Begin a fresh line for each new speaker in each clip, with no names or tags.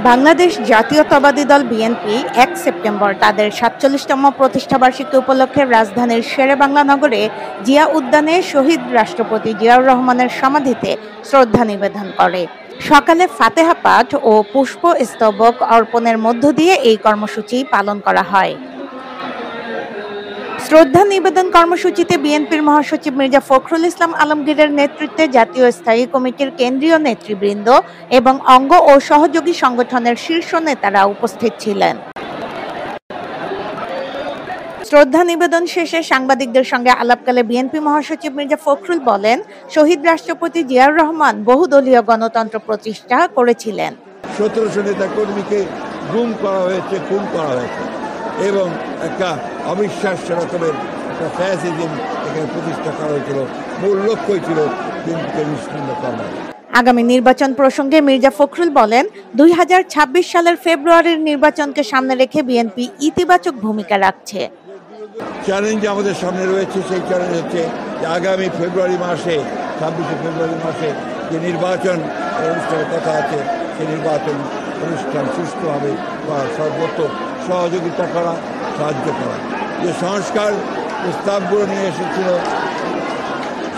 বাংলাদেশ জাতীয়তাবাদী দল BNP ১ September তাদের ৪৭তম প্রতিষ্ঠাবার্ষিকী উপলক্ষে রাজধানীর শেরেবাংলা নগরে জিয়া উদ্যানে শহীদ রাষ্ট্রপতি জিয়াউর রহমানের সমাধিতে শ্রদ্ধা নিবেদন করে। সকালে ফাতেহা পাঠ ও পুষ্পস্তবক অর্পণের মধ্য দিয়ে এই কর্মসূচি পালন করা হয়। শ্রদ্ধা নিবেদন কর্মসূচিতে বিএনপির মহাসচিব মির্জা ফখরুল ইসলাম আলমগীরের নেতৃত্বে জাতীয় স্থায়ী কমিটির কেন্দ্রীয় নেতৃবৃন্দ এবং অঙ্গ ও সহযোগী সংগঠনের শীর্ষ নেতারা উপস্থিত ছিলেন। শ্রদ্ধা নিবেদন শেষে সাংবাদিকদের সঙ্গে আলাপকালে বিএনপি মহাসচিব মির্জা ফখরুল বলেন, শহীদ রাষ্ট্রপতি জিয়াউর রহমান বহুদলীয় গণতন্ত্র প্রতিষ্ঠা করেছিলেন।
১৭০০ নেতা কর্মীকে গুম করা হয়েছে, খুন করা হয়েছে এবং একটা অবিশ্বাস্য রকমের একটা ফ্যাসিজম এখানে প্রতিষ্ঠা করা হয়েছিল। মূল লক্ষ্যই ছিল বিএনপিকে নিশ্চিহ্ন করা।
আগামী নির্বাচন প্রসঙ্গে মির্জা ফখরুল বলেন, ২০২৬ সালের ফেব্রুয়ারির নির্বাচনকে সামনে রেখে বিএনপি ইতিবাচক ভূমিকা রাখছে।
চ্যালেঞ্জ আমাদের সামনে রয়েছে, সেই চ্যালেঞ্জ হচ্ছে যে আগামী ফেব্রুয়ারি মাসে ২৬শে ফেব্রুয়ারি মাসে যে নির্বাচন অনুষ্ঠানের কথা আছে, সেই নির্বাচন অনুষ্ঠান সুষ্ঠুভাবে বা সর্বত্র সহযোগিতা করা, সাহায্য করা। যে সংস্কার প্রস্তাবগুলো নিয়ে এসেছিল,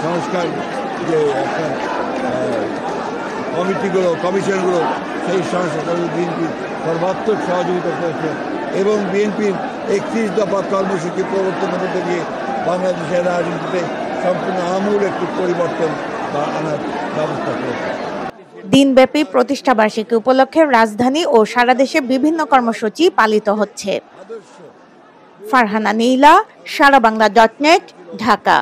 সংস্কার যে একটা কমিশনগুলো, সেই সংস্কার বিএনপির সর্বাত্মক সহযোগিতা করেছে এবং বিএনপির ৩১ দফা কর্মসূচি প্রবর্তনের মধ্যে দিয়ে বাংলাদেশের রাজনীতিতে সম্পূর্ণ আমূল একটি পরিবর্তন বা আনার ব্যবস্থা করেছে।
দিনব্যাপী প্রতিষ্ঠাবার্ষিকী উপলক্ষে রাজধানী ও সারা দেশে বিভিন্ন কর্মসূচি পালিত হচ্ছে। ফারহানা নীলা, সারাবাংলা.net, ঢাকা।